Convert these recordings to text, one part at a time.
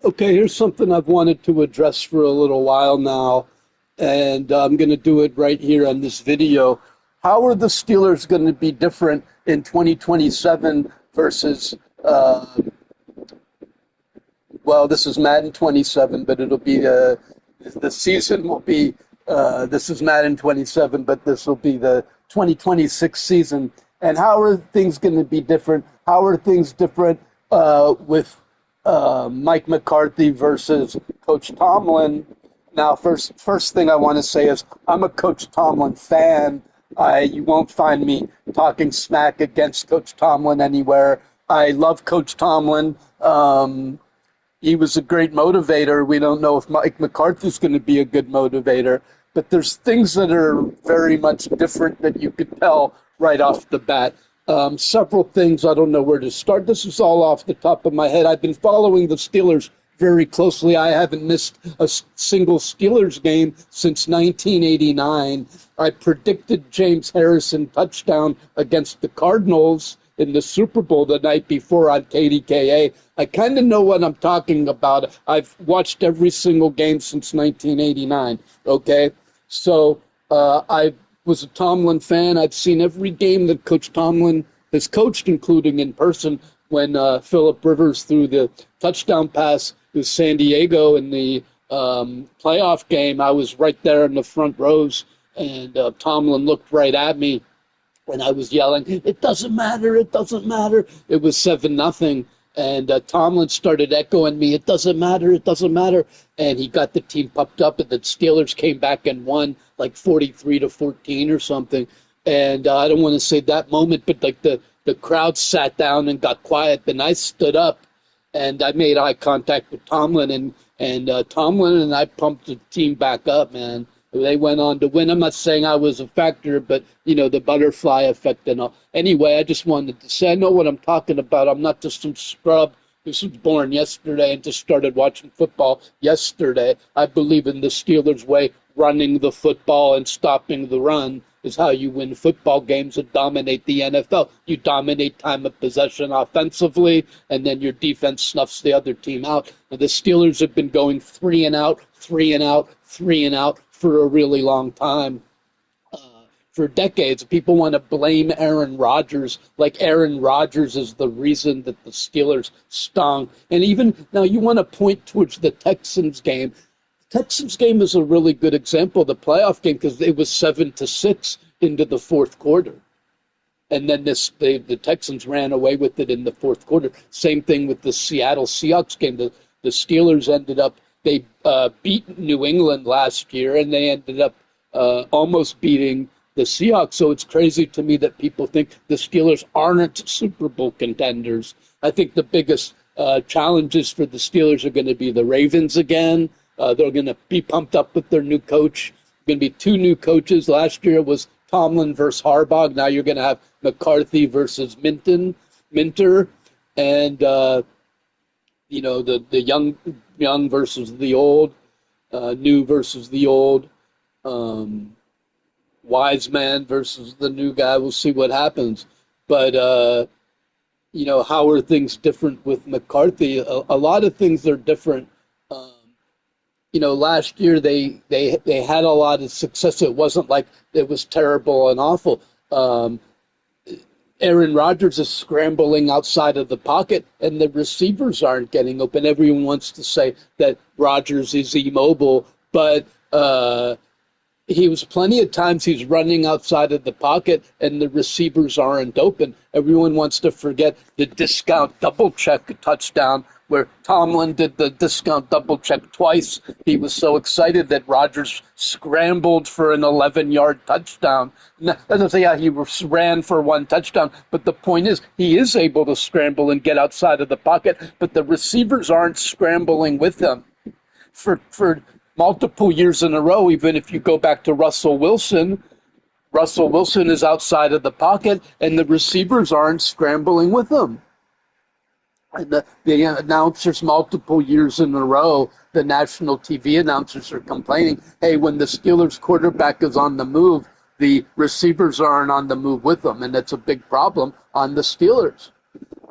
Okay, here's something I've wanted to address for a little while now, and I'm going to do it right here on this video. How are the Steelers going to be different in 2027 versus, uh, well, this is Madden 27, but it'll be, the season will be, this is Madden 27, but this will be the 2026 season. And how are things going to be different? How are things different with Mike McCarthy versus Coach Tomlin? Now, first thing I want to say is I'm a Coach Tomlin fan. You won't find me talking smack against Coach Tomlin anywhere. I love Coach Tomlin. He was a great motivator. We don't know if Mike McCarthy's going to be a good motivator, but there's things that are very much different that you could tell right off the bat. Several things, I don't know where to start. This is all off the top of my head. I've been following the Steelers very closely. I haven't missed a single Steelers game since 1989. I predicted James Harrison touchdown against the Cardinals in the Super Bowl the night before on KDKA. I kind of know what I'm talking about. I've watched every single game since 1989, okay? So I was a Tomlin fan. I've seen every game that Coach Tomlin has coached, including in person when Phillip Rivers threw the touchdown pass to San Diego in the playoff game. I was right there in the front rows, and Tomlin looked right at me, and I was yelling, "It doesn't matter, it doesn't matter." It was 7-0, and Tomlin started echoing me, "It doesn't matter, it doesn't matter." And he got the team pumped up, and the Steelers came back and won like 43-14 or something. And I don't want to say that moment, but like the crowd sat down and got quiet. Then I stood up and I made eye contact with Tomlin, and Tomlin and I pumped the team back up, man. They went on to win. I'm not saying I was a factor, but, you know, the butterfly effect and all. Anyway, I just wanted to say I know what I'm talking about. I'm not just some scrub who was born yesterday and just started watching football yesterday. I believe in the Steelers way. Running the football and stopping the run is how you win football games and dominate the NFL. You dominate time of possession offensively, and then your defense snuffs the other team out. And the Steelers have been going three and out, three and out, three and out for a really long time. For decades, people want to blame Aaron Rodgers, like Aaron Rodgers is the reason that the Steelers stung. And even now, you want to point towards the Texans game. Texans game is a really good example, the playoff game, because it was 7-6 into the fourth quarter. And then the Texans ran away with it in the fourth quarter. Same thing with the Seattle Seahawks game. The Steelers ended up, they beat New England last year, and they ended up almost beating the Seahawks. So it's crazy to me that people think the Steelers aren't Super Bowl contenders. I think the biggest challenges for the Steelers are going to be the Ravens again. They're going to be pumped up with their new coach. Going to be two new coaches. Last year it was Tomlin versus Harbaugh. Now you're going to have McCarthy versus Minter, and you know, the young versus the old, new versus the old, wise man versus the new guy. We'll see what happens. But you know, how are things different with McCarthy? A lot of things are different. You know, last year they had a lot of success. It wasn't like it was terrible and awful. Aaron Rodgers is scrambling outside of the pocket, and the receivers aren't getting open. Everyone wants to say that Rodgers is immobile, but he was plenty of times he's running outside of the pocket, and the receivers aren't open. Everyone wants to forget the discount double check touchdown where Tomlin did the discount double check twice. He was so excited that Rodgers scrambled for an 11-yard touchdown. Doesn't say he ran for one touchdown, but the point is he is able to scramble and get outside of the pocket, but the receivers aren't scrambling with him. For multiple years in a row, even if you go back to Russell Wilson is outside of the pocket, and the receivers aren't scrambling with him. And the announcers multiple years in a row, the national TV announcers are complaining, hey, when the Steelers quarterback is on the move, the receivers aren't on the move with them, and that's a big problem on the Steelers.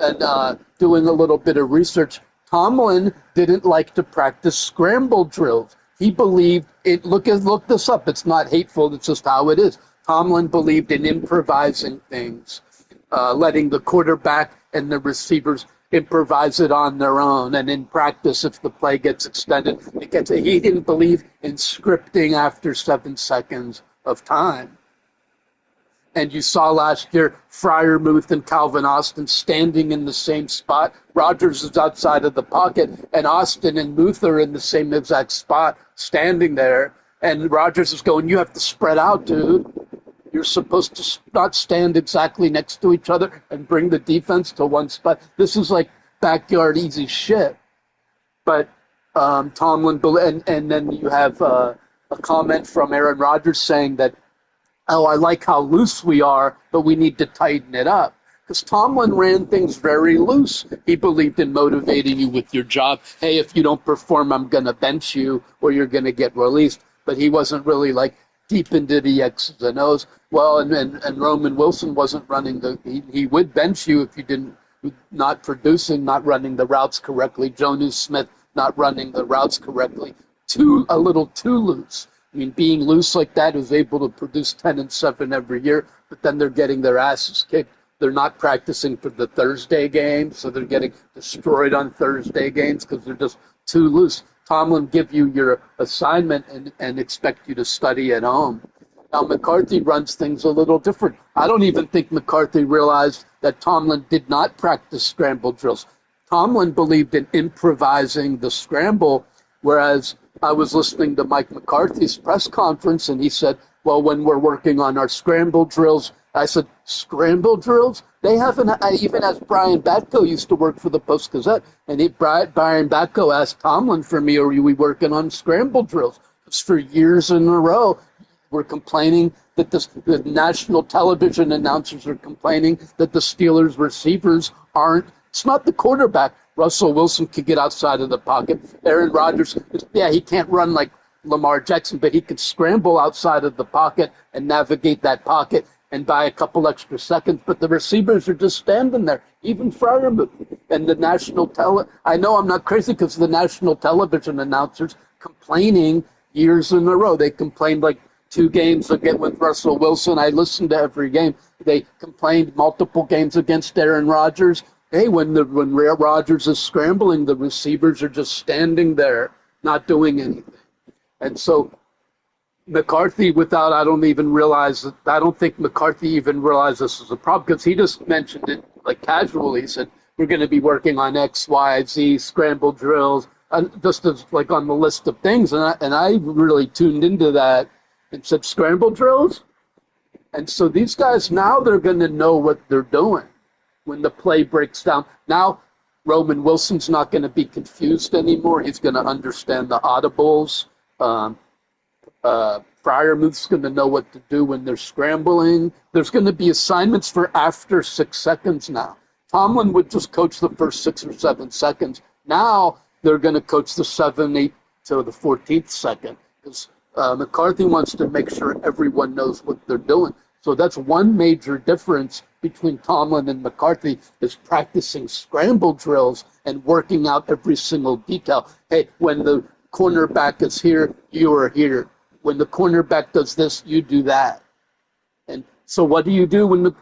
And doing a little bit of research, Tomlin didn't like to practice scramble drills. He believed it. Look this up. It's not hateful. It's just how it is. Tomlin believed in improvising things, letting the quarterback and the receivers improvise it on their own. And in practice, if the play gets extended, he didn't believe in scripting after 7 seconds of time. And you saw last year Freiermuth and Calvin Austin standing in the same spot. Rodgers is outside of the pocket, and Austin and Muth are in the same exact spot, standing there. And Rodgers is going, you have to spread out, dude. You're supposed to not stand exactly next to each other and bring the defense to one spot. This is like backyard easy shit. But Tomlin, and then you have a comment from Aaron Rodgers saying that, oh, I like how loose we are, but we need to tighten it up. Because Tomlin ran things very loose. He believed in motivating you with your job. Hey, if you don't perform, I'm going to bench you or you're going to get released. But he wasn't really like deep into the X's and O's. Well, and Roman Wilson wasn't running he would bench you if you didn't, not producing, not running the routes correctly. Jonnu Smith not running the routes correctly. A little too loose. I mean, being loose like that is able to produce 10-7 every year, but then they're getting their asses kicked. They're not practicing for the Thursday game, so they're getting destroyed on Thursday games because they're just too loose. Tomlin give you your assignment and expect you to study at home. Now, McCarthy runs things a little different. I don't even think McCarthy realized that Tomlin did not practice scramble drills. Tomlin believed in improvising the scramble, whereas I was listening to Mike McCarthy's press conference, and he said, well, when we're working on our scramble drills, I said, scramble drills? They haven't, even as Brian Batko used to work for the Post-Gazette, and Brian Batko asked Tomlin for me, are we working on scramble drills? Because for years in a row, we're complaining that the national television announcers are complaining that the Steelers receivers aren't. It's not the quarterback. Russell Wilson could get outside of the pocket. Aaron Rodgers, he can't run like Lamar Jackson, but he could scramble outside of the pocket and navigate that pocket and buy a couple extra seconds. But the receivers are just standing there, even Freiermuth. And the national I know I'm not crazy because the national television announcers complaining years in a row. They complained like 2 games again with Russell Wilson. I listened to every game. They complained multiple games against Aaron Rodgers. Hey, when Rodgers is scrambling, the receivers are just standing there, not doing anything. And so McCarthy, I don't think McCarthy even realized this was a problem because he just mentioned it like casually. He said, we're going to be working on X, Y, Z, scramble drills, just as like on the list of things. And I really tuned into that and said, scramble drills? And so these guys, now they're going to know what they're doing when the play breaks down. Now, Roman Wilson's not going to be confused anymore. He's going to understand the audibles. Freiermuth's going to know what to do when they're scrambling. There's going to be assignments for after 6 seconds now. Tomlin would just coach the first 6 or 7 seconds. Now they're going to coach the 7, 8 to the 14th second because McCarthy wants to make sure everyone knows what they're doing. So that's one major difference between Tomlin and McCarthy is practicing scramble drills and working out every single detail. Hey, when the cornerback is here, you are here. When the cornerback does this, you do that. And so what do you do when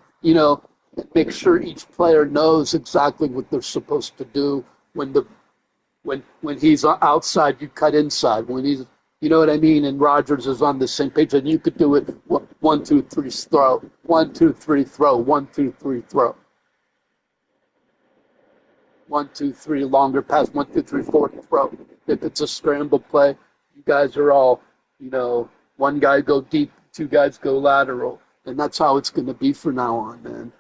make sure each player knows exactly what they're supposed to do. When he's outside, you cut inside. When he's, you know what I mean? And Rodgers is on the same page, and you could do it 1, 2, 3, throw. 1, 2, 3, throw. 1, 2, 3, throw. 1, 2, 3, longer pass. 1, 2, 3, 4, throw. If it's a scramble play, you guys are all, one guy go deep, 2 guys go lateral, and that's how it's going to be from now on, man.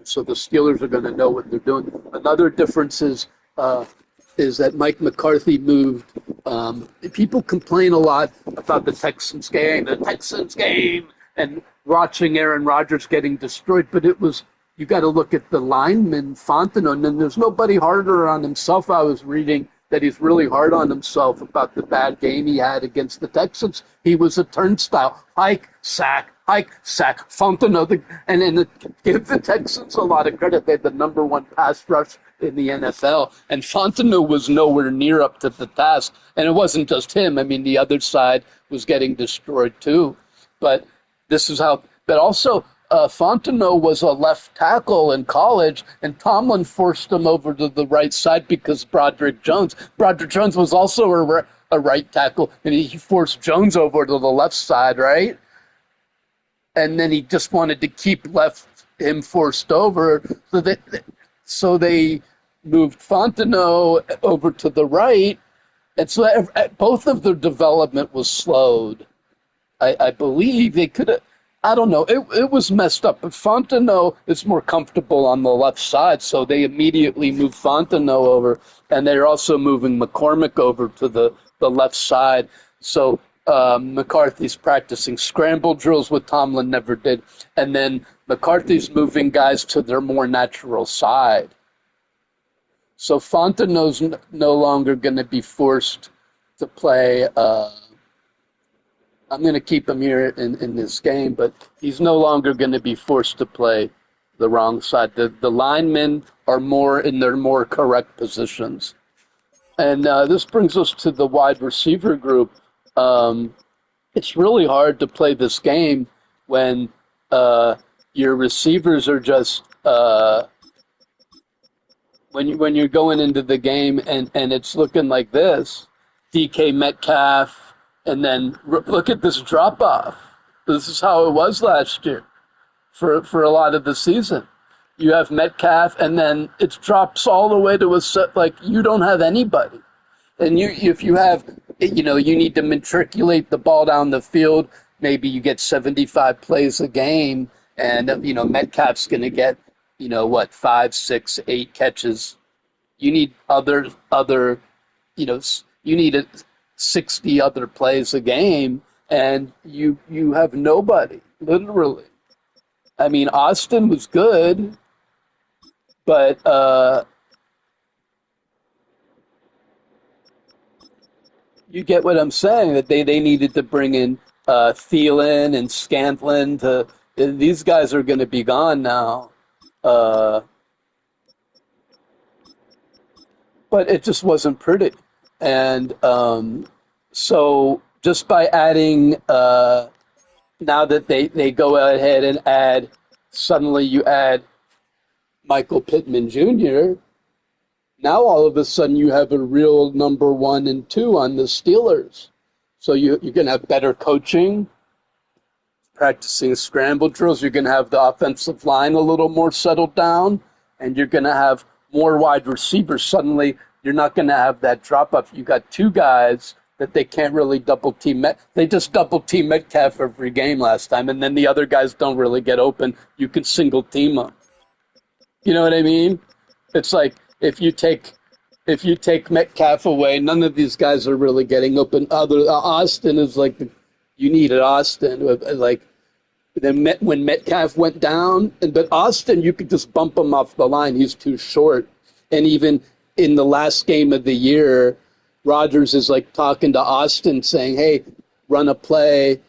So the Steelers are going to know what they're doing. Another difference is that Mike McCarthy moved. People complain a lot about the Texans game, and watching Aaron Rodgers getting destroyed. But you got to look at the lineman, Fontenot, and there's nobody harder on himself. I was reading that he's really hard on himself about the bad game he had against the Texans. He was a turnstile. Hike, sack, Fontenot. Give the Texans a lot of credit. They had the number one pass rush in the NFL. And Fontenot was nowhere near up to the task. And it wasn't just him. I mean, the other side was getting destroyed too. But this is how, but also, Fontenot was a left tackle in college, and Tomlin forced him over to the right side because Broderick Jones was also a right tackle, and he forced Jones over to the left side, right? And then he just wanted to keep him forced over, so they moved Fontenot over to the right, and so both of their development was slowed. I believe they could have. I don't know. It was messed up. But Fontenot is more comfortable on the left side, so they immediately moved Fontenot over, and they're also moving McCormick over to the left side. So McCarthy's practicing scramble drills, what Tomlin never did, and then McCarthy's moving guys to their more natural side. So Fontenot's no longer going to be forced to play. I'm going to keep him here in this game, but he's no longer going to be forced to play the wrong side. The linemen are more in their more correct positions. And this brings us to the wide receiver group. It's really hard to play this game when your receivers are just when you're going into the game and it's looking like this. DK Metcalf. And then look at this drop-off. This is how it was last year for a lot of the season. You have Metcalf, and then it drops all the way to a set, like you don't have anybody. And if you have, you need to matriculate the ball down the field. Maybe you get 75 plays a game, and, Metcalf's going to get, 5, 6, 8 catches. You need you need 60 other plays a game, and you have nobody, literally. I mean, Austin was good, but you get what I'm saying, that they needed to bring in Thielen and Scantlin. These guys are going to be gone now. But it just wasn't pretty. And so just by adding, now that they go ahead and add, suddenly you add Michael Pittman Jr., now all of a sudden you have a real number 1 and 2 on the Steelers. So you're going to have better coaching, practicing scramble drills. You're going to have the offensive line a little more settled down, and you're going to have more wide receivers. Suddenly you're not going to have that drop-off. You got 2 guys that they can't really double-team. They just double-team Metcalf every game last time, and then the other guys don't really get open. You can single-team them. You know what I mean? It's like if you take Metcalf away, none of these guys are really getting open. Austin is like you needed Austin. Like then when Metcalf went down, but Austin, you could just bump him off the line. He's too short, and even in the last game of the year, Rodgers is like talking to Austin saying, hey, run a play.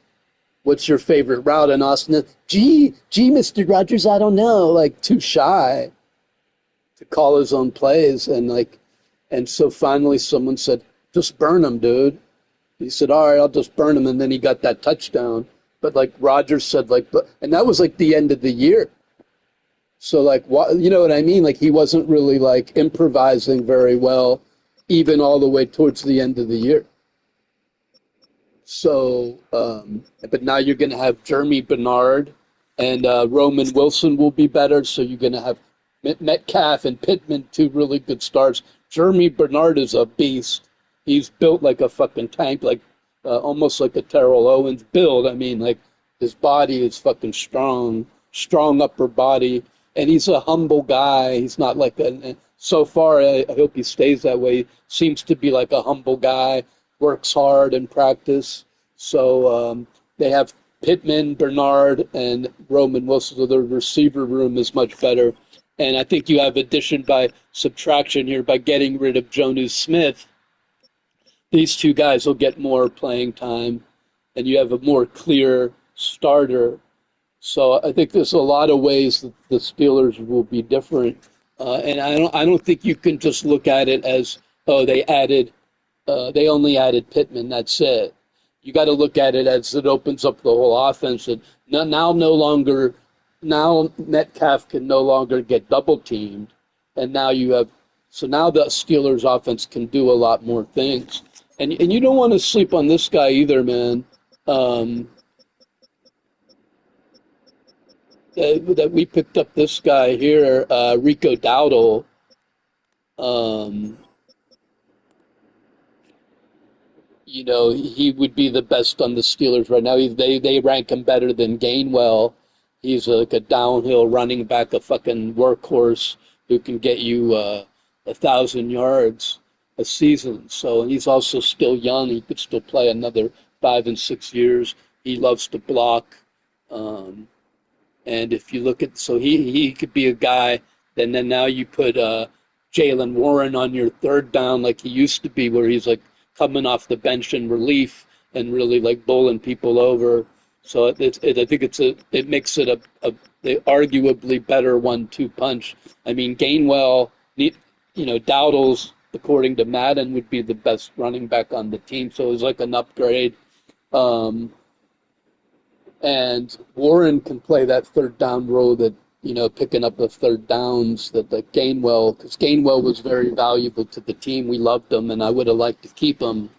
What's your favorite route? And Austin is, gee, Mr. Rodgers, I don't know, like too shy to call his own plays. And so finally someone said, just burn him, dude. He said, all right, I'll just burn him. And then he got that touchdown. But like Rodgers said, and that was like the end of the year. So, you know what I mean? Like, he wasn't really, improvising very well, even all the way towards the end of the year. So, but now you're going to have Jeremy Bernard, and Roman Wilson will be better. So you're going to have Metcalf and Pittman, 2 really good stars. Jeremy Bernard is a beast. He's built like a fucking tank, almost like a Terrell Owens build. I mean, his body is fucking strong upper body. And he's a humble guy. He's not so far, I hope he stays that way. Seems to be like a humble guy, works hard in practice. So they have Pittman, Bernard, and Roman Wilson. So the receiver room is much better. And I think you have addition by subtraction here by getting rid of Jonnu Smith. these two guys will get more playing time, and you have a more clear starter. So I think there's a lot of ways that the Steelers will be different, and I don't think you can just look at it as, oh, they only added Pittman, that's it. You got to look at it as it opens up the whole offense. And now no longer, now Metcalf can no longer get double teamed, and now you have, so now the Steelers offense can do a lot more things. And you don't want to sleep on this guy either, man. Um, that we picked up this guy here, Rico Dowdle. Um, he would be the best on the Steelers right now. They rank him better than Gainwell. He's like a downhill running back, a fucking workhorse who can get you 1,000 yards a season. So, and he's also still young. He could still play another 5 and 6 years. He loves to block. Um, and if you look at, so he could be a guy, and then now you put Jalen Warren on your third down like he used to be, where he's like coming off the bench in relief and really like bowling people over. So I think it makes it a arguably better 1-2 punch. I mean, Gainwell, Dowdle's, according to Madden, would be the best running back on the team. So it was like an upgrade. Um, and Warren can play that third down role that, picking up the third downs that Gainwell, because Gainwell was very valuable to the team. We loved him, and I would have liked to keep him.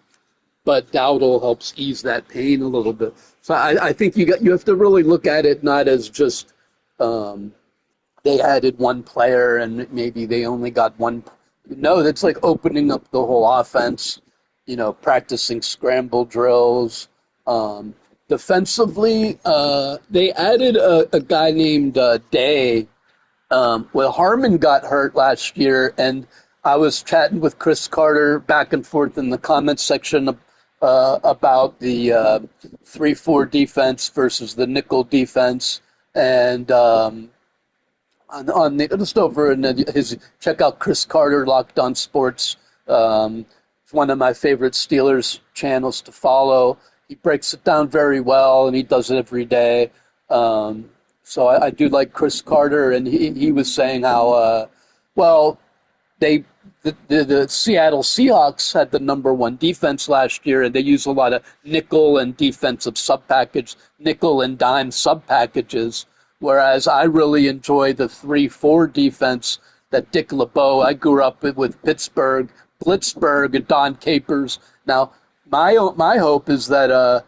But Dowdle helps ease that pain a little bit. So I think you have to really look at it not as just they added one player and maybe they only got one. No, that's like opening up the whole offense, practicing scramble drills. Um, Defensively, they added a guy named Day. Well, Harmon got hurt last year, and I was chatting with Chris Carter back and forth in the comments section about the 3-4 defense versus the nickel defense, and on the just over in his check out Chris Carter Locked On Sports. It's one of my favorite Steelers channels to follow. He breaks it down very well, and he does it every day. So I do like Chris Carter, and he was saying how well they the Seattle Seahawks had the number one defense last year, and they use a lot of nickel and defensive sub-package, nickel and dime sub-packages, whereas I really enjoy the 3-4 defense that Dick LeBeau, I grew up with Pittsburgh, Blitzburg, and Don Capers. Now, my hope is that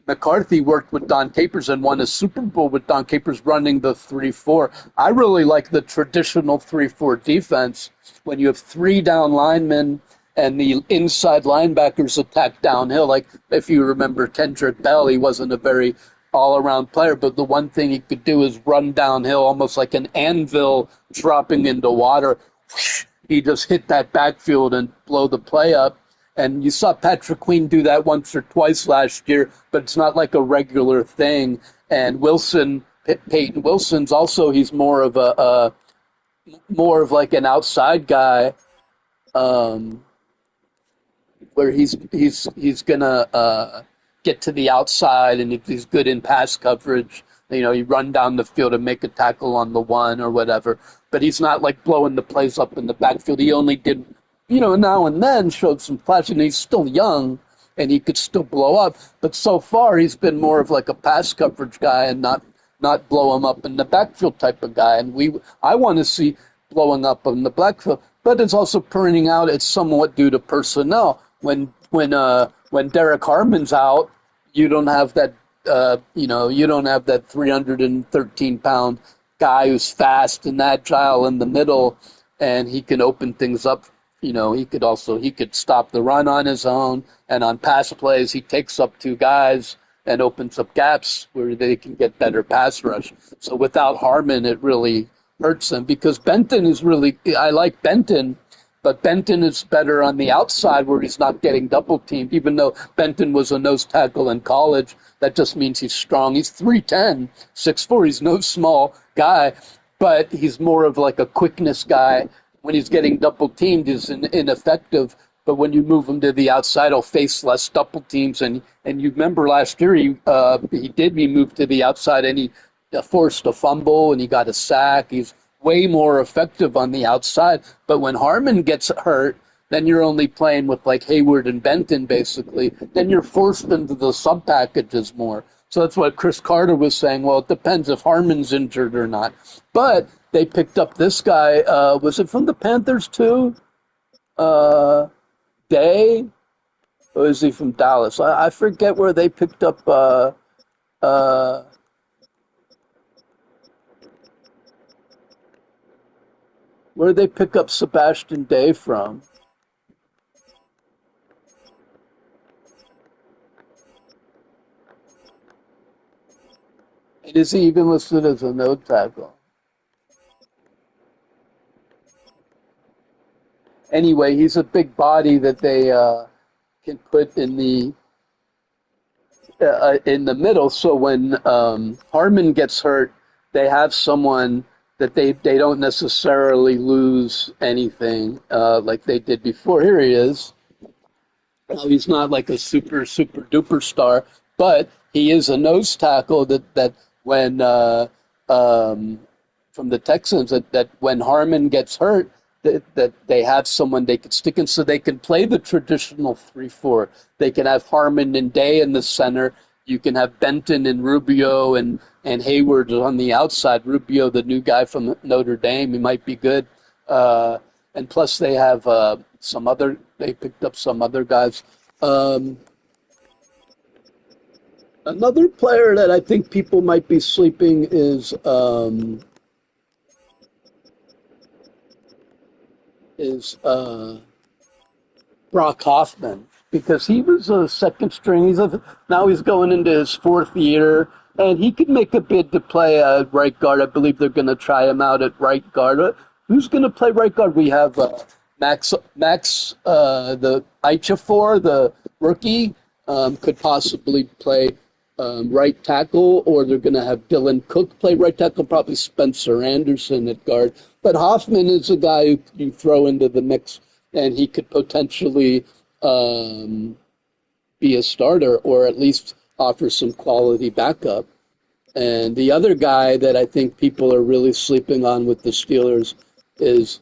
McCarthy worked with Don Capers and won a Super Bowl with Don Capers running the 3-4. I really like the traditional 3-4 defense when you have three down linemen and the inside linebackers attack downhill. Like if you remember Kendrick Bell, he wasn't a very all-around player, but the one thing he could do is run downhill almost like an anvil dropping into water. He just hit that backfield and blow the play up. And you saw Patrick Queen do that once or twice last year, but it's not like a regular thing. And Peyton Wilson's also, he's more of like an outside guy, where he's gonna get to the outside, and if he's good in pass coverage, you run down the field and make a tackle on the one or whatever. But he's not like blowing the plays up in the backfield. He only did, now and then showed some flash, and he's still young, and he could still blow up. But so far, he's been more of like a pass coverage guy and not blow him up in the backfield type of guy. And I want to see blowing up in the backfield, but it's also turning out it's somewhat due to personnel. When Derek Harmon's out, you don't have that. You don't have that 313-pound guy who's fast and agile in the middle, and he can open things up. He could stop the run on his own, and on pass plays, he takes up two guys and opens up gaps where they can get better pass rush. So without Harmon, it really hurts them, because Benton is really, I like Benton, but Benton is better on the outside where he's not getting double teamed. Even though Benton was a nose tackle in college, that just means he's strong. He's 3'10", 6'4". He's no small guy, but he's more of like a quickness guy. When he's getting double teamed, he's ineffective. but when you move him to the outside, he'll face less double teams. And you remember last year he moved to the outside and he forced a fumble and he got a sack. He's way more effective on the outside. But when Harmon gets hurt, then you're only playing with like Hayward and Benton basically. Then you're forced into the sub packages more. So that's what Chris Carter was saying. Well, it depends if Harmon's injured or not. But they picked up this guy. Was it from the Panthers too? Day? Or is he from Dallas? I forget where they picked up. Where did they pick up Sebastian Day from? And is he even listed as a no tackle? Anyway, he's a big body that they can put in the middle. So when Harmon gets hurt, they have someone that they don't necessarily lose anything like they did before. Here he is. Now, he's not like a super duper star, but he is a nose tackle that when from the Texans that when Harmon gets hurt, that they have someone they could stick in so they can play the traditional 3-4. They can have Harmon and Day in the center. You can have Benton and Rubio and Hayward on the outside. Rubio, the new guy from Notre Dame, he might be good. And plus they have they picked up some other guys. Another player that I think people might be sleeping is Brock Hoffman, because he was a second string. Now he's going into his fourth year, and he could make a bid to play right guard. I believe they're going to try him out at right guard. Who's going to play right guard? We have Max the Ichafor, the rookie, could possibly play right tackle, or they're going to have Dylan Cook play right tackle, probably Spencer Anderson at guard. But Hoffman is a guy who you throw into the mix, and he could potentially be a starter or at least offer some quality backup. And the other guy that I think people are really sleeping on with the Steelers is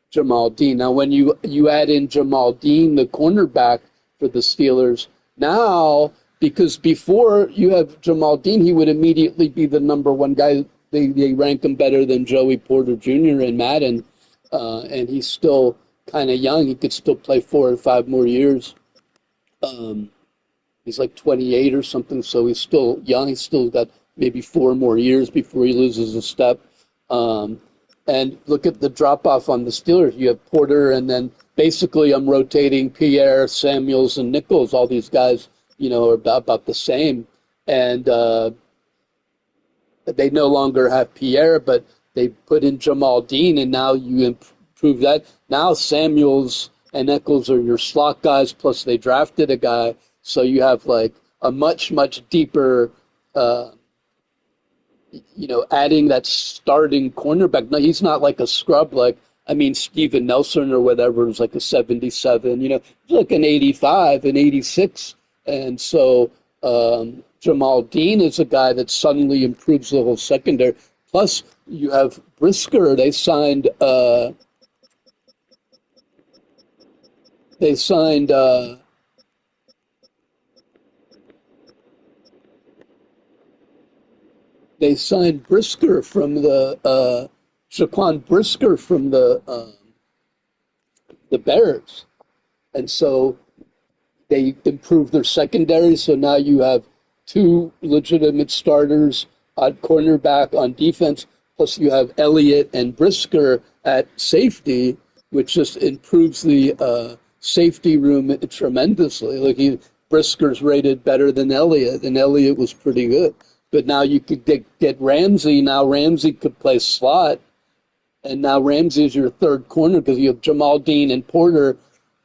Jamal Dean. Now, when you add in Jamal Dean, the cornerback for the Steelers, now, because before you have Jamal Dean, he would immediately be the number one guy. They rank him better than Joey Porter Jr. in Madden, and he's still kind of young. He could still play 4 or 5 more years. He's like 28 or something, so he's still young. He's still got maybe 4 more years before he loses a step. And look at the drop-off on the Steelers. You have Porter, and then basically I'm rotating Pierre, Samuels, and Nichols. All these guys, are about the same. And they no longer have Pierre, but they put in Jamal Dean, and now you improve that. Now Samuels and Nichols are your slot guys, plus they drafted a guy. So you have like a much, much deeper adding that starting cornerback. No, he's not like a scrub. Steven Nelson or whatever was like a 77, he's like an 85, an 86. And so Jamal Dean is a guy that suddenly improves the whole secondary. Plus you have Brisker. They signed Brisker from the Shaquan Brisker from the Bears, and so they improved their secondary. So now you have 2 legitimate starters at cornerback on defense. Plus you have Elliott and Brisker at safety, which just improves the safety room tremendously. Brisker's rated better than Elliott, and Elliott was pretty good. But now you could get Ramsey. Now Ramsey could play slot, and now Ramsey is your third corner because you have Jamal Dean and Porter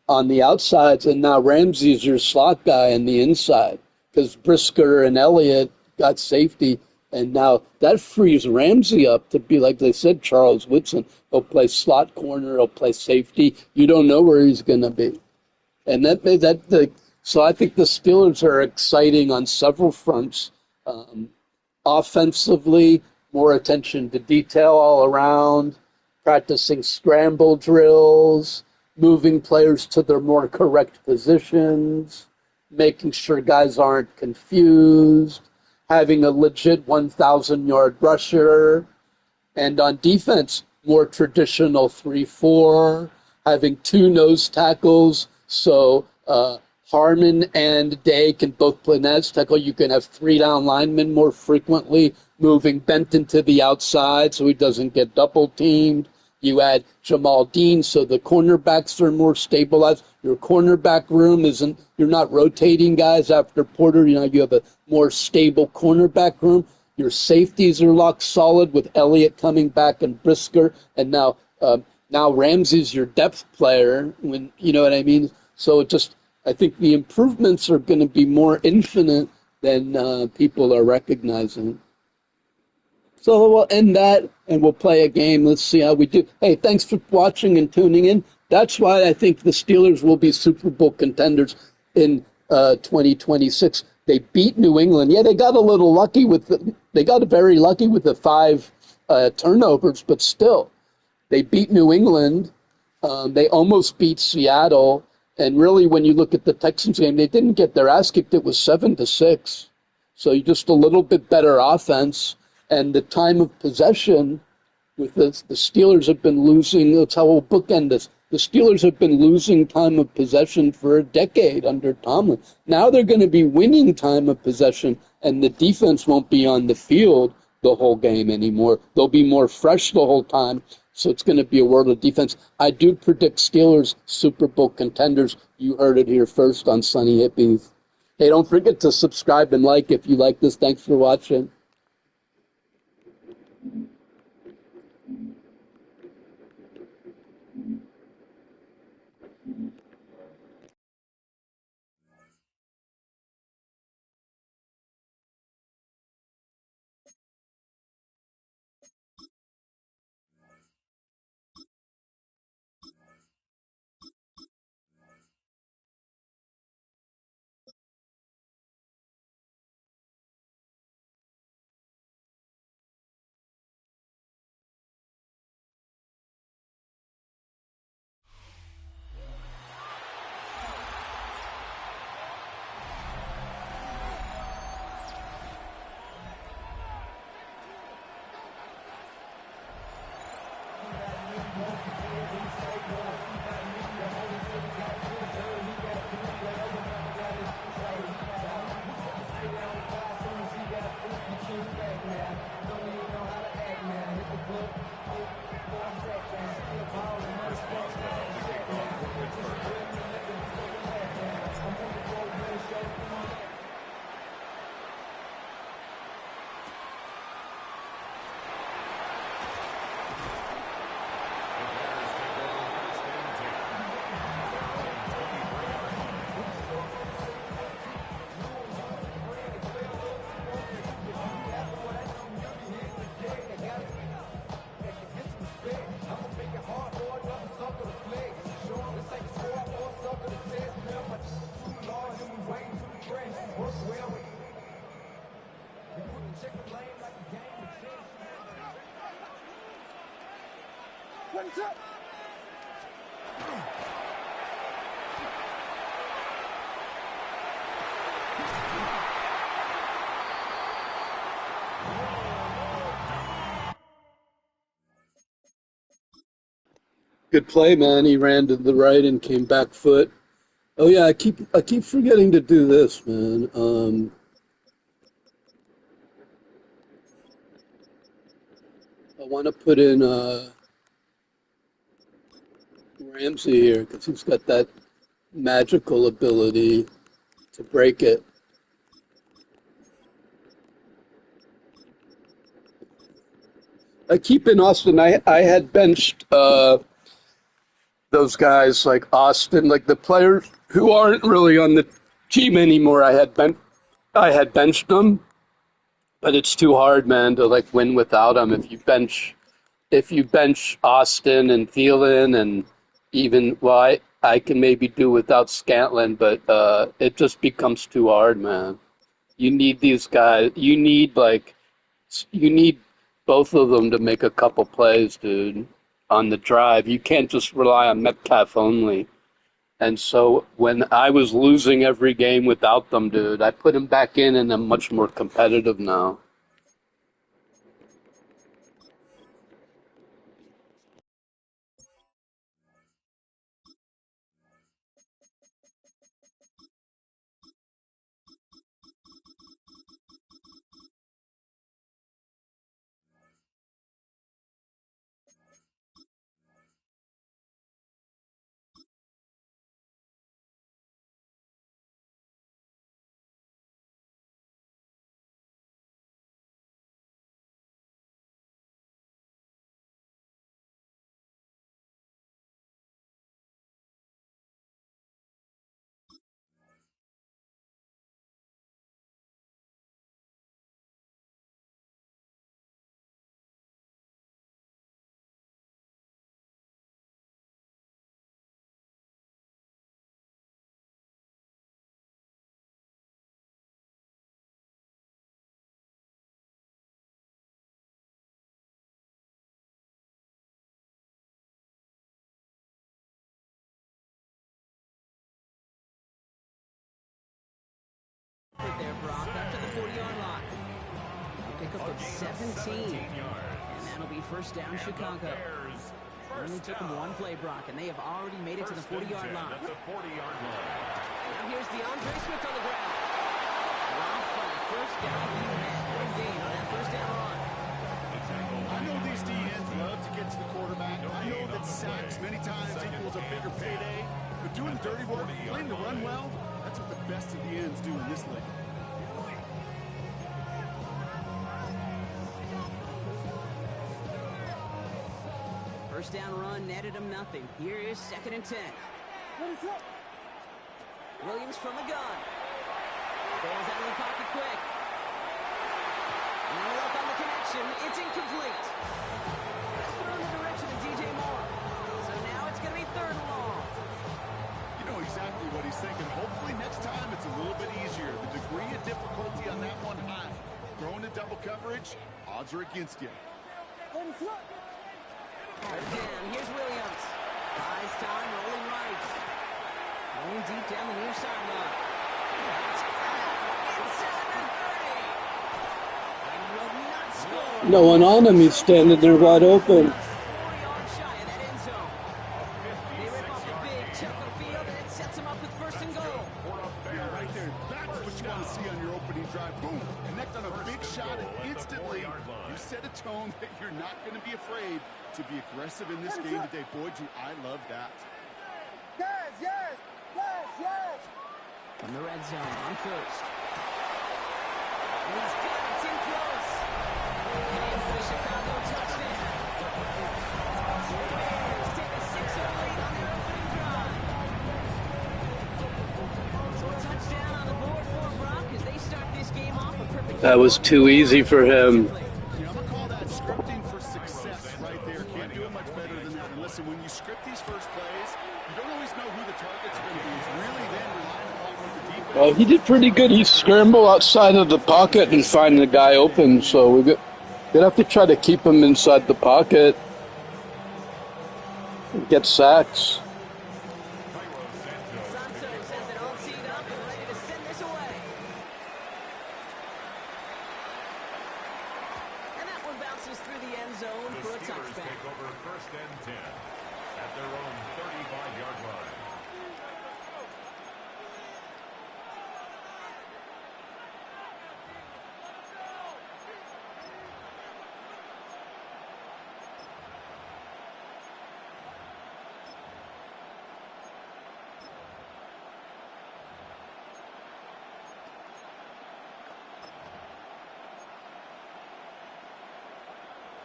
on the outsides, and now Ramsey is your slot guy on the inside because Brisker and Elliott got safety, and now that frees Ramsey up to be, like they said, Charles Woodson. He'll play slot corner, he'll play safety. You don't know where he's going to be. And so I think the Steelers are exciting on several fronts. Um, Offensively, more attention to detail all around, practicing scramble drills, moving players to their more correct positions, making sure guys aren't confused, having a legit 1,000-yard rusher, and on defense, more traditional 3-4, having two nose tackles. So Harmon and Day can both play nose tackle. You can have three down linemen more frequently, moving Benton to the outside so he doesn't get double teamed. You add Jamal Dean so the cornerbacks are more stabilized. Your cornerback room isn't, you're not rotating guys after Porter. You have a more stable cornerback room. Your safeties are locked solid with Elliott coming back and Brisker, and now Ramsey's your depth player. When you know what I mean. So I think the improvements are going to be more infinite than people are recognizing. So we'll end that and we'll play a game. Let's see how we do. Hey, thanks for watching and tuning in. That's why I think the Steelers will be Super Bowl contenders in 2026. They beat New England. Yeah, they got a little lucky they got very lucky with the five turnovers, but still, they beat New England. They almost beat Seattle. And really, when you look at the Texans game, they didn't get their ass kicked. It was 7-6. So just a little bit better offense. And the time of possession with the Steelers have been losing. That's how we'll bookend this. The Steelers have been losing time of possession for a decade under Tomlin. Now they're going to be winning time of possession, and the defense won't be on the field the whole game anymore. They'll be more fresh the whole time, so it's going to be a world of defense. I do predict Steelers Super Bowl contenders. You heard it here first on Sunny Hippies. Hey, don't forget to subscribe and like if you like this. Thanks for watching. Good play, man. He ran to the right and came back foot. Oh yeah, I keep forgetting to do this, man. I want to put in Ramsey here because he's got that magical ability to break it. I keep in Austin. I had benched those guys like Austin, like the players who aren't really on the team anymore. I had benched them, but it's too hard, man, to like win without them. If you bench Austin and Thielen and even I can maybe do without Scantlin, but it just becomes too hard, man. You need these guys. You need both of them to make a couple plays, dude, on the drive. You can't just rely on Metcalf only. And so when I was losing every game without them, dude, I put them back in and I'm much more competitive now. There, Brock, up to the 40-yard line. A pickup of 17. And that'll be first down, Chicago. Only took them one play, Brock, and they have already made it to the 40-yard line. Now here's DeAndre Swift on the ground. Brock for a first down. He had no gain on that first down run. I know these DNs love to get to the quarterback. I know that sacks many times equals a bigger payday. But doing the dirty work, playing to run well, that's what the best of the ends do in this league. First down run netted him nothing. Here is 2nd and 10. Williams from the gun. Bails out of the pocket quick. No luck on the connection. It's incomplete. Throw in the direction of DJ Moore. So now it's going to be 3rd and long. You know exactly what he's thinking. Hopefully next time it's a little bit easier. The degree of difficulty on that one high. Throwing in double coverage, odds are against you. Third down. Here's Williams. Buys time, rolling right. Going deep down the near sideline. That's inside the 30. And will not score. No one on him. He's standing there wide open. 4 yards shy of that end zone. They rip off a big chunk of field, and it sets them up with 1st and goal. Yeah, right there. That's what you want to see on your opening drive. Boom. Connect on a big shot, and instantly you set a tone that you're not going to be afraid to be aggressive in this game today. Boy, do I love that. Yes. From the red zone on 1st. And he's got it. It's in close. And for the Chicago touchdown. The Bears take a 6-0 lead on their opening drive. So a touchdown on the board for Brock as they start this game off a perfect. That was too easy for him. Yeah, I'm going to call that scripting for success right there. Can't do it much better than that. And listen, when you script these first plays, you don't always know who the target's going to be. It's really then relying upon what the defense. Well, he did pretty good. He scrambled outside of the pocket and find the guy open. So we're gonna have to try to keep him inside the pocket. Get sacks. Santos has it all teed up and ready to send this away. And that one bounces through the end zone for a touchback. Take over 1st and 10 at their own 35-yard line.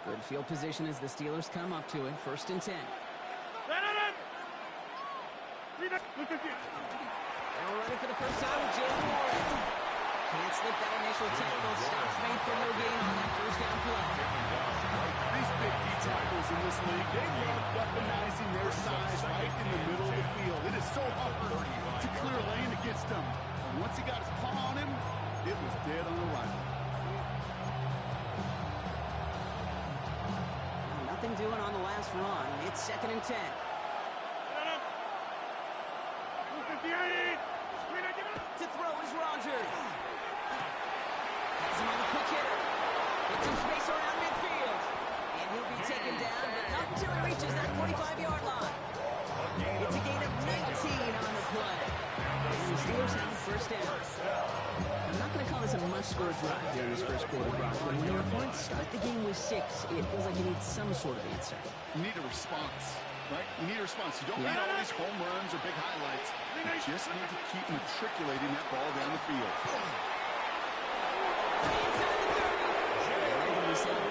Good field position as the Steelers come up to it. 1st and 10. Now running for the first time with Jalen Warren. Can't slip that initial tackle. Stops made for no gain on that first down play. These big D tackles in this league, they love weaponizing their size right in the middle of the field. It is so hard to clear lane against them. And once he got his paw on him, it was dead on arrival. Nothing doing on the last run. It's 2nd and 10. To throw is Rogers. Has him on the quick hitter. Gets some space around midfield. And he'll be taken down, but not until he reaches that 45-yard line. It's a gain of 19 on the play. And the Steelers have the first down. I'm not going to call this a must-score drive during this first quarter, Brock, but when your opponents start the game with 6, it feels like you need some sort of answer. You need a response, right? You need a response. You don't need all these home runs or big highlights. You just need to keep matriculating that ball down the field.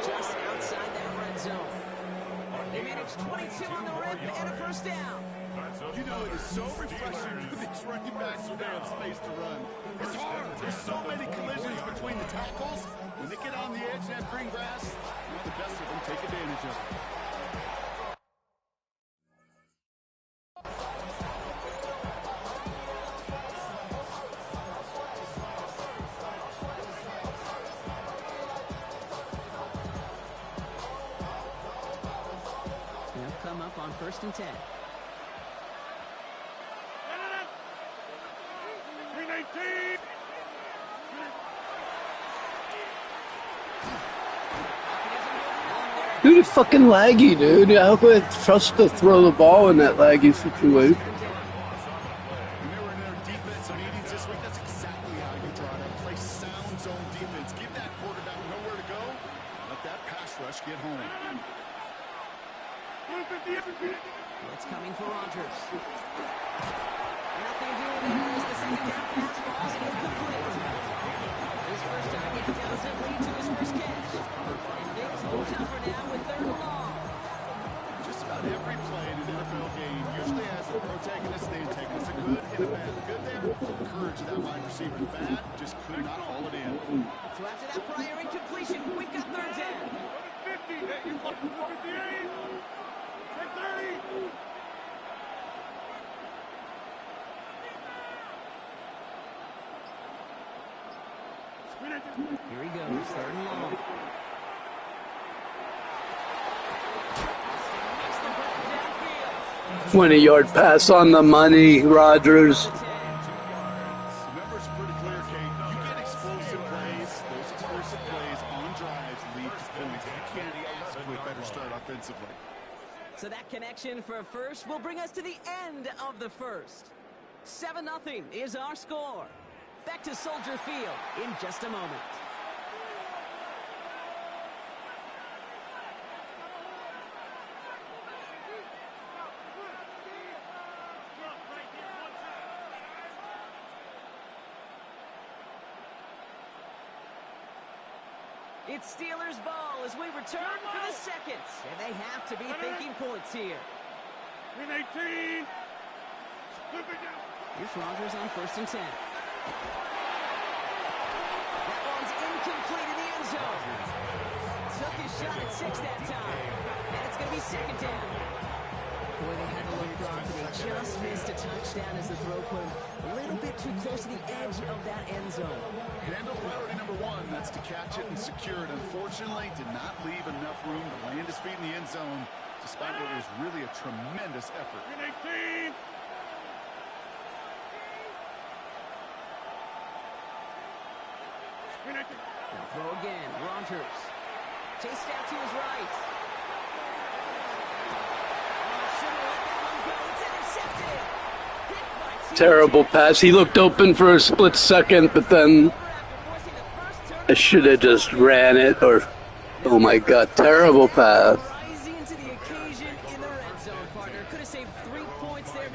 Just outside that red zone. They managed 22 on the rip and a first down. You know, it is so refreshing for these running backs when they have space to run. It's hard. There's so many collisions between the tackles. When they get on the edge and have green grass, the best of them take advantage of it. They'll come up on 1st and 10. Dude, it's fucking laggy, dude. How could I trust to throw the ball in that laggy situation? When they were in their defense meetings this week, that's exactly how you draw it up. Play sound zone defense. Give that quarterback nowhere to go. Let that pass rush get home. It's coming for Rogers. Nothing doing there as the second down pass falls incomplete. His first target doesn't lead to his first catch. And things look tougher now with 3rd and long. Just about every play in an NFL game usually has a protagonist name tag. It's a good and a bad. The good there, encourage that wide receiver. The bad, just could not haul it in. So after that prior incompletion, we've got 3rd down. 58, 30. Here he goes, 3rd and long. 20-yard pass on the money, Rodgers. The numbers are pretty clear, Kate. You get explosive plays. Those explosive plays on drives lead to points. You can't ask for a better start offensively. So that connection for first will bring us to the end of the first. 7-0 is our score. Back to Soldier Field in just a moment. It's Steelers ball as we return for the second. And they have to be thinking points here. 18. Here's Rogers on 1st and 10. That one's incomplete in the end zone. Took his shot at 6 that time. And it's going to be 2nd down. Boy, they had to look Brock, but they just missed a touchdown as the throw put a little bit too close to the edge of that end zone. Handle priority number 1, that's to catch it and secure it. Unfortunately, did not leave enough room to land his feet in the end zone, despite what was really a tremendous effort. 18. They'll throw again. Rogers. Chased out to his right. Terrible pass. He looked open for a split second, but then I should have just ran it. Or, oh my God, terrible pass. Rising to the occasion in the red zone, partner. Could have saved 3 points there,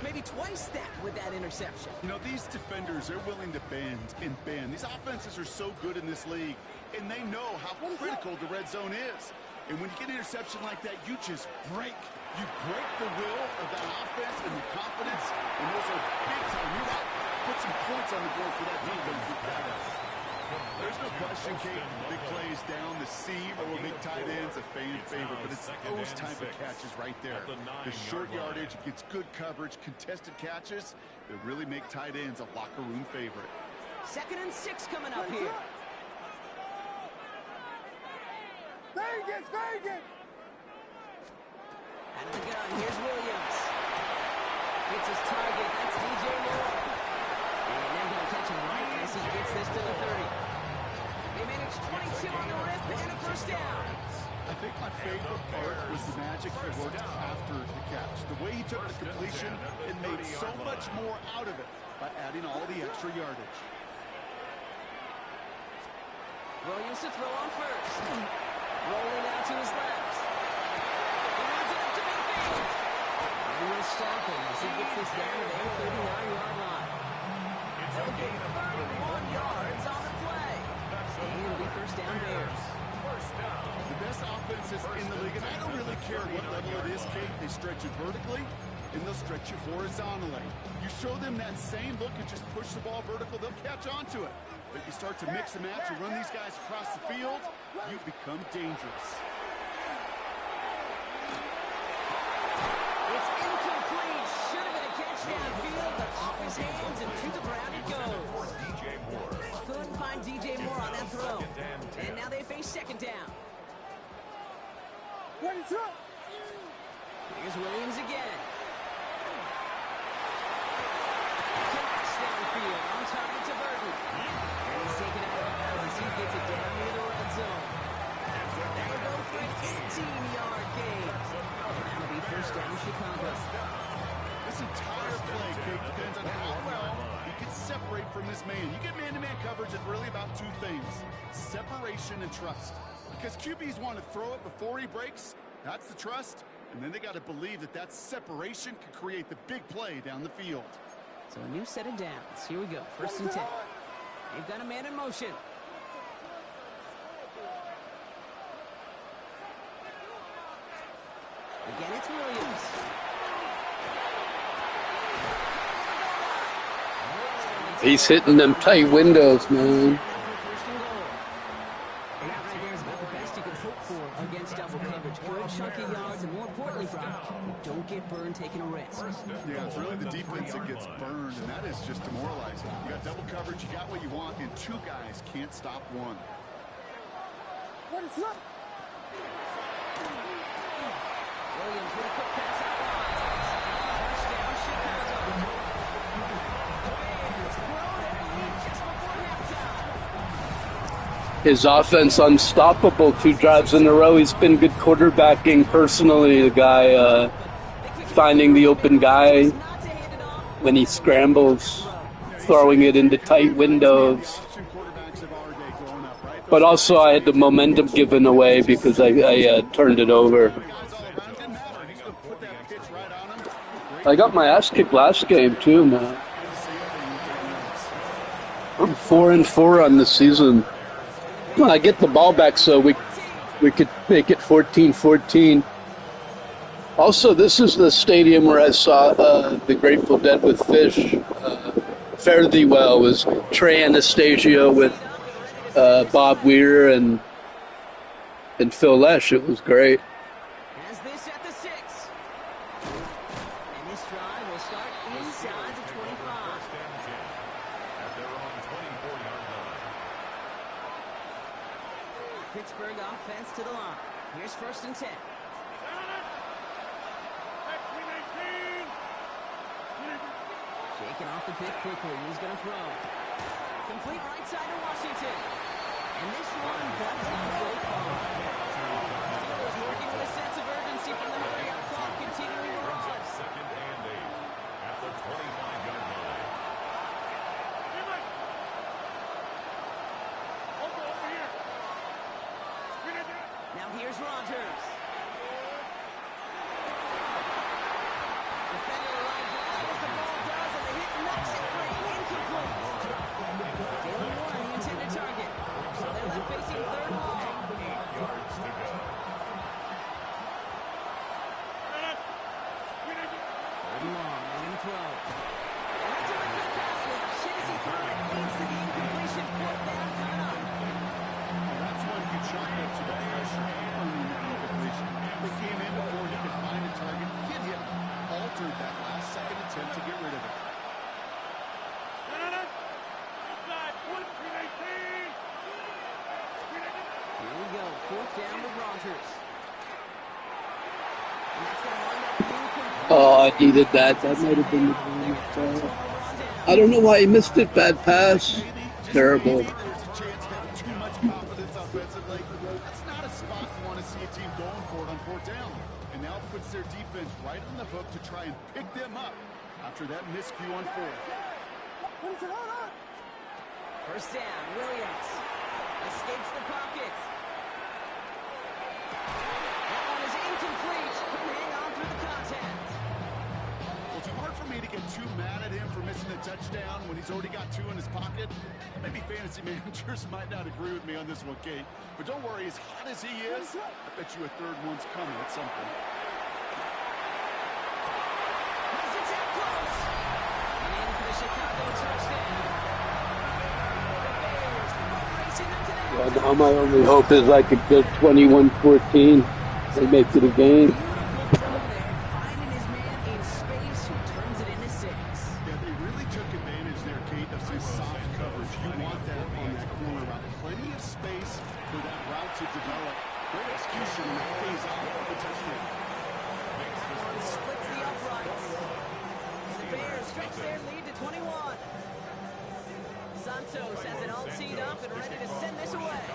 maybe twice that with that interception. You know, these defenders, they're willing to bend and bend. These offenses are so good in this league, and they know how critical the red zone is. And when you get an interception like that, you just break. You break the will of that offense and the confidence, and those are big time. You're out. Put some points on the board for that defense. There's no question, Kate, big plays down the seam or big tight ends, a fan favorite, but it's those type of catches right there. The short yardage, gets good coverage, contested catches that really make tight ends a locker room favorite. 2nd and 6 coming up here. Vegas, Vegas! Out of the gun, here's Williams. Gets his target, that's DJ Moore. And they're going to catch him right as he gets this to the 30. They managed 22 on the rip and a first down. I think my favorite part was the magic that worked after the catch. The way he took the completion and made so much more out of it by adding all the extra yardage. Williams to throw on first. Rolling out to his left. He runs it up to midfield. And we'll stop him as he gets this down to the 39-yard line. They'll get 31 yards on the play. And it'll be first down Bears. The best offenses in the league, and I don't really care what level it is, Kate. They stretch you vertically, and they'll stretch you horizontally. You show them that same look and just push the ball vertical, they'll catch on to it. But you start to mix and match, you run these guys across the field, you become dangerous. It's incomplete. Should have been a catch downfield, but off his hands and to the ground it goes. Couldn't find DJ Moore on that throw. And now they face 2nd down. Here's Williams again. Connects downfield on target to Burton. And he's taken out of bounds as he gets it down near the red zone. That'll go for an 18-yard gain. And that'll be first down Chicago. This entire play, Kate, depends on how well he can separate from his man. You get man-to-man coverage, it's really about two things: separation and trust. Because QBs want to throw it before he breaks, that's the trust, and then they got to believe that that separation can create the big play down the field. So a new set of downs. Here we go, 1st and 10. They've got a man in motion. Again, it's Williams. He's hitting them tight windows, man. And that right there is about the best you can hope for against double coverage. Good chunky yards, and more importantly, Brock, you don't get burned taking a risk. Yeah, it's really the defense that gets burned, and that is just demoralizing. You got double coverage, you got what you want, and two guys can't stop one. Williams with a quick pass out wide. Touchdown, Chicago. Bears grow their lead just before halftime. His offense unstoppable 2 drives in a row. He's been good quarterbacking personally. The guy finding the open guy when he scrambles, throwing it into tight windows. But also I had the momentum given away because I turned it over. I got my ass kicked last game too, man. I'm 4-4 on the season. Well, I get the ball back so we could make it 14-14. Also, this is the stadium where I saw the Grateful Dead with Fish. Fare Thee Well was Trey Anastasio with Bob Weir and Phil Lesh. It was great. As this at the 6. And this drive will start inside the 25. Pittsburgh offense to the line. Here's 1st and 10. Shaking off the pick quickly. He's going to throw. Complete right side to Washington. And this one does not go far. Steelers working with a sense of urgency from the hurry-up clock, continuing to run. 2nd and 8 at the 25-yard line. Now here's Rodgers. Defender arrives right as the ball does, and the hit knocks it free. Incomplete. Jalen Warren, the intended target. So they're left facing 3rd and long. 8 yards to go. 3rd and long. They're going to throw. And that's a good pass. Shit as he threw it. Leads to the incompletion. 4th down coming up. 4th down with Rodgers. And that's going to wind up being complete. Oh, I needed that. That might have been the game. I don't know why he missed it. Bad pass. Terrible. There's a chance of having too much confidence offensively. That's not a spot you want to see a team going for it on 4th down. And now it puts their defense right on the hook to try and pick them up after that miscue on 4th. 1st down, Williams escapes the pocket. That one is incomplete. Couldn't hang on through the contact. Well, it's hard for me to get too mad at him for missing a touchdown when he's already got 2 in his pocket. Maybe fantasy managers might not agree with me on this one, Kate. But don't worry, as hot as he is, I bet you a 3rd one's coming at some point. Has it tap close. And in for the Chicago touchdown. The Bears are racing them to the Yeah, now my only hope is I could get 21-14 and make it a game. beautiful throw there, finding his man in space who turns it into 6. Yeah, they really took advantage there, Kate, of some soft coverage. You want that on that corner route. Plenty of space for that route to develop. Great execution, and that pays off for the touchdown. Splits the uprights. The Bears stretch their lead to 21. Santos has it all teed up and ready to send this away.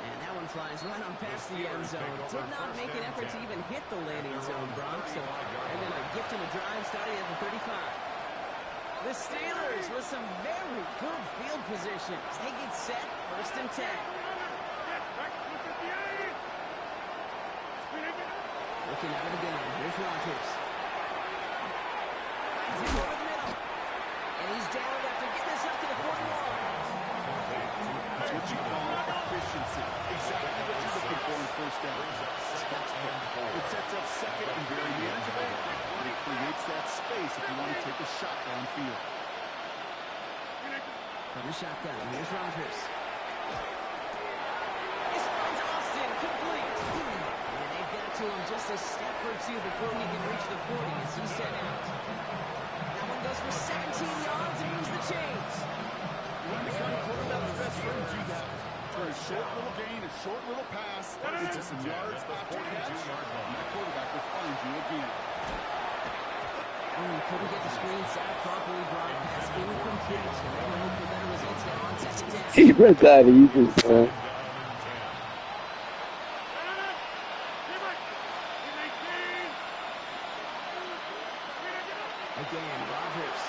And that one flies right on past the end zone. Did not make an effort to even hit the landing zone, Bronx. So they're going to gift him a drive starting at the 35. The Steelers with some very good field positions. They get set, 1st and 10. Looking out of the gun, here's Rodgers. Finds him over the middle. And he's down after getting this up to the 41. That's what you call efficiency. Exactly what you're looking for in 1st down. It sets up 2nd and very manageable. And it creates that space if you want to take a shot downfield. From the shotgun, here's Rodgers. This finds Austin, complete. And they've got to him just a step or 2 before he can reach the 40 as he's set out. That one goes for 17 yards and moves the chains. You want to become quarterback's best friend, do that. For a short little gain, a short little pass, into some yards after catch, and that quarterback will find you again. Couldn't get the screen set up properly, Brock. Pass incomplete. And they're going to look for better results now on 2nd down. He read that easy, man. Again, Rodgers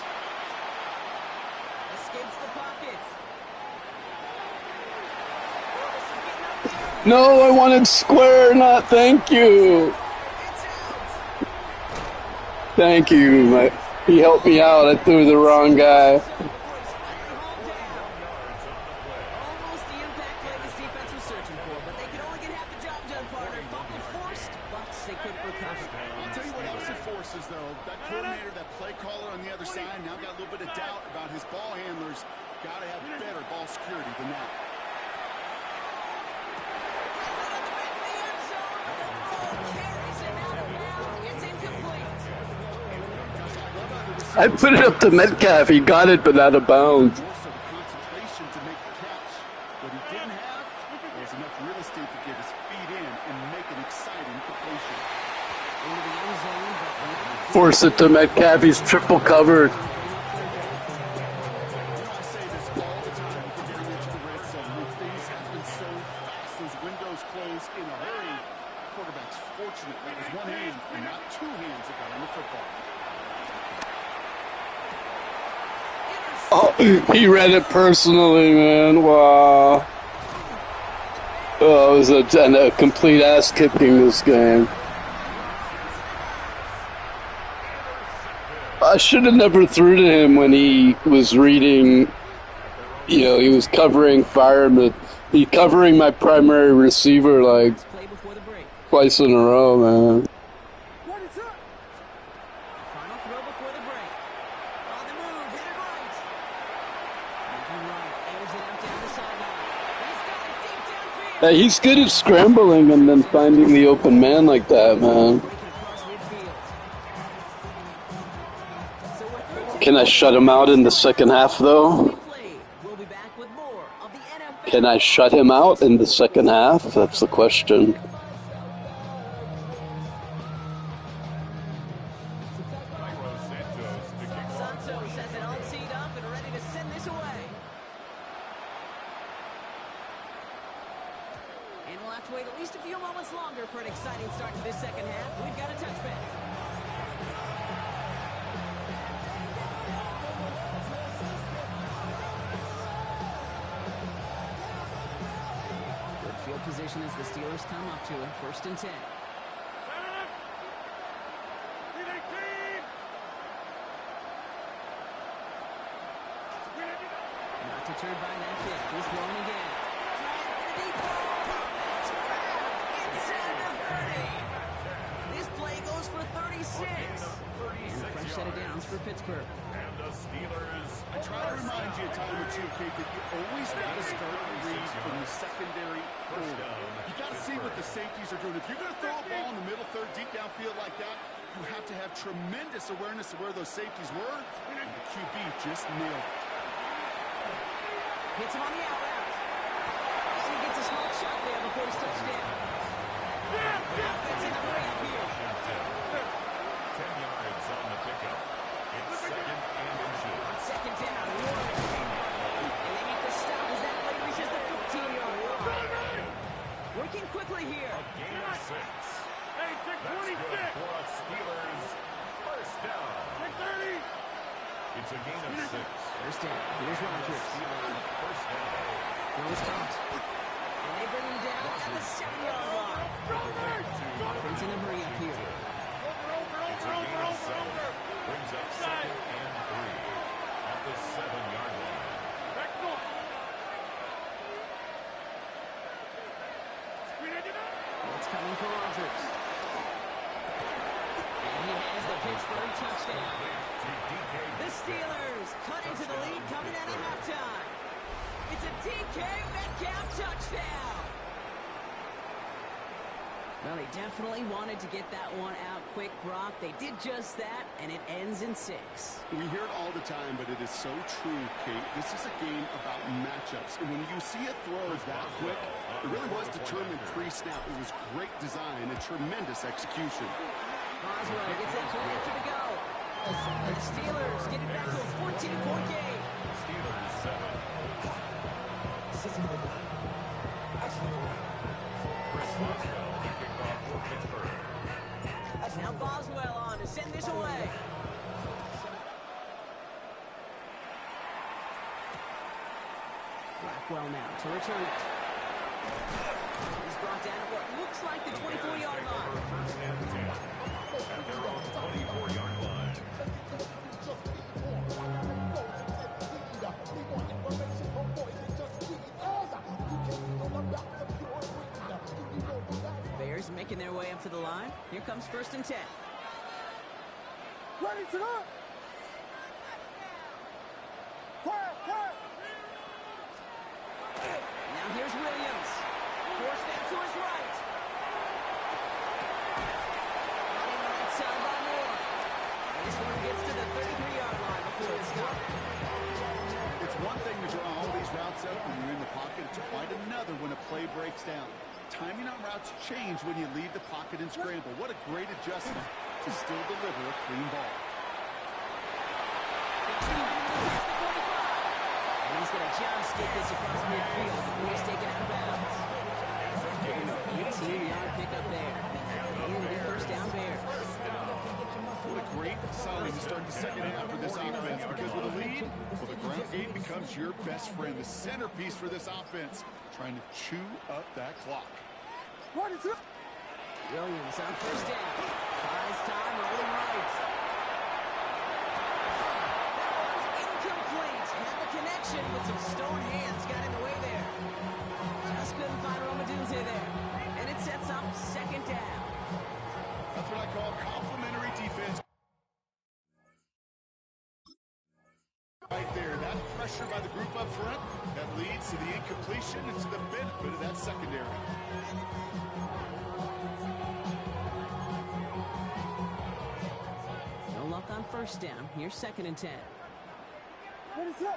escapes the pocket. No, I wanted square, not thank you. Thank you. He helped me out. I threw the wrong guy. Almost the impact play this defense was searching for, but they could only get half the job done, partner. Fumble forced, but they couldn't recover. I'll tell you what else it forces, though. That coordinator, that play caller on the other side, now got a little bit of doubt about his ball handlers. Got to have better ball security than that. I put it up to Metcalf. He got it, but out of bounds. Also, the concentration to make the catch. What he didn't have was enough real estate to get his feet in and make an exciting completion. Into the end zone, but Force it to Metcalf. He's triple covered. You know, I say this all the time if you're getting into the red zone. When things happen so fast, those windows close in a hurry. Quarterback's fortunate that was one hand and not 2 hands that got on the football. Oh, he read it personally, man. Wow. Oh, it was a complete ass kicking this game. I should have never threw to him when he was reading. You know, he was covering fireman. He covering my primary receiver like play before the break. twice in a row, man. Final throw before the break. On the move, hit it right. Moving right, airs it out down the sideline. He's got it deep downfield. Hey, he's good at scrambling and then finding the open man like that, man. Breaking across midfield. So we're through to Can I shut him out in the second half, though? play. We'll be back with more Can I shut him out in the second half? That's the question. Santos has it all teed up and ready to send this away. And we'll have to wait at least a few moments longer for an exciting start to this second half. We've got a touchback. Good field position as the Steelers come up to it. 1st and 10. Not deterred by that kick. He's throwing again. That's grabbed inside the 30. This play goes for 36. And a fresh set of downs for Pittsburgh. And the Steelers. I try to remind you a time or two, Kate, that you always got to start the read from the secondary forward. You got to see what the safeties are doing. If you're going to throw a ball in the middle third, deep downfield like that, you have to have tremendous awareness of where those safeties were. And the QB just nailed it. Hits him on the out route. And he gets a small shot there before he's touched down. Offense in the hurry up here. 10 yards on the pickup. It's 2nd and inches. On 2nd down, and they make the stop as that play reaches the 15-yard line. Working quickly here. A gain of 6. Hey, take That's 26. good for a Steelers. 1st down. Take 30. It's a gain of 6. 1st down. Here's Rodgers. Steelers 1st down. Throws caught. And they bring him down at the 7-yard line. Offense in the hurry up here. It's a gain of 7. Brings up 2nd and 3 at the 7-yard line. It's coming for Rodgers. And he has the Pittsburgh touchdown. The Steelers cut into the lead coming out of halftime. It's a DK Metcalf touchdown. Well, they definitely wanted to get that one out quick, Brock. They did just that, and it ends in 6. We hear it all the time, but it is so true, Kate. This is a game about matchups. And when you see a throw that quick, it really was determined pre-snap. It was great design and tremendous execution. Boswell gets that play after the go. And the Steelers get it back to a 14-point game. Steelers 7. Chris Boswell to kick off for Pittsburgh. Now Boswell on to send this away. Blackwell now to return it. He's brought down at what looks like the 24-yard line. 1st and 10 at their own 24-yard line. Bears making their way up to the line. Here comes 1st and 10. Ready to go. Quiet, quiet. Now here's Williams. Forced down to his right. Running right side by Moore. And this one gets to the 33-yard line before it's stopped. It's one thing to draw all these routes up when you're in the pocket. It's quite another when a play breaks down. Timing on routes change when you leave the pocket and scramble. What a great adjustment to still deliver a clean ball. And he's going to just get this across midfield before he's taken out of bounds. 18-yard pickup there. And it'll be 1st down Bears. What a great sign to start the second half for this offense, because with a lead, well, the ground game becomes your best friend, the centerpiece for this offense, trying to chew up that clock. Ready to go. Williams on 1st down. Buys time, rolling right. Incomplete. Had the connection, but some stone hands got in the way there. Just couldn't find Romadunze there. And it sets up 2nd down. That's what I call complimentary defense. Right there, that pressure by the group up front, that leads to the incompletion and to the benefit of that secondary. No luck on 1st down. Here's 2nd and 10. Ready to go.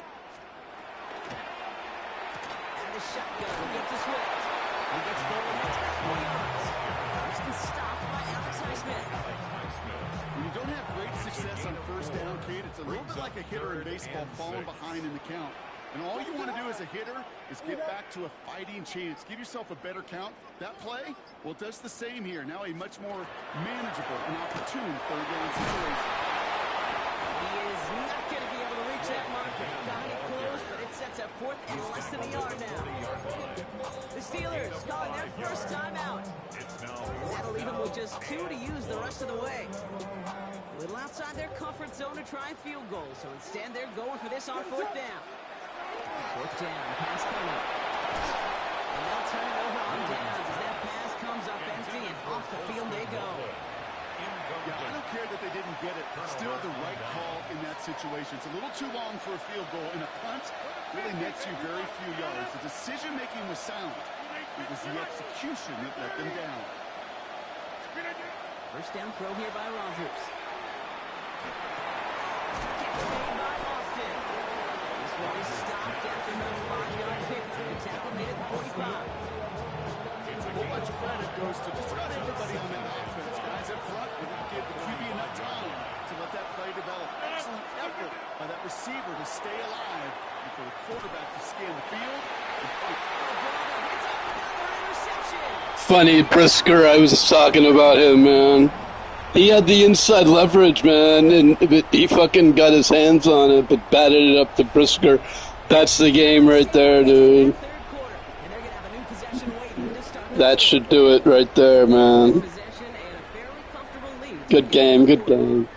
At the shotgun. He'll get to Swift. He gets forward. That's about 4 yards. He's been stopped by Alex Highsmith. When you don't have great success on first down, Kate, it's a little bit like a hitter in baseball falling behind in the count. And all you want to do as a hitter is get back to a fighting chance. Give yourself a better count. That play, well, it does the same here. Now a much more manageable and opportune third down situation. He is not going to be able to reach that marker. Got it close, but it sets up fourth and less than a yard now. The Steelers calling their first time out. That'll leave them with just 2 to use the rest of the way. A little outside their comfort zone to try field goal, so instead they're going for this on fourth down. Fourth down, pass coming. And they'll turn it over on downs as that pass comes up empty and off the field they go. Yeah, I don't care that they didn't get it. Still the right call in that situation. It's a little too long for a field goal, and a punt really nets you very few yards. The decision-making was sound. It was the execution that let them down. First down throw here by Rogers. Catch made by Austin. This one is stopped after the 5-yard pick. The tackle made it to 45. A whole bunch of credit goes to just about everybody on that offense. Guys up front, they didn't give the QB enough time to let that play develop. Excellent effort by that receiver to stay alive and for the quarterback to scan the field and fight. Funny, Brisker, I was talking about him, man. He had the inside leverage, man, and he fucking got his hands on it, but batted it up to Brisker. That's the game right there, dude. That should do it right there, man. Good game, good game.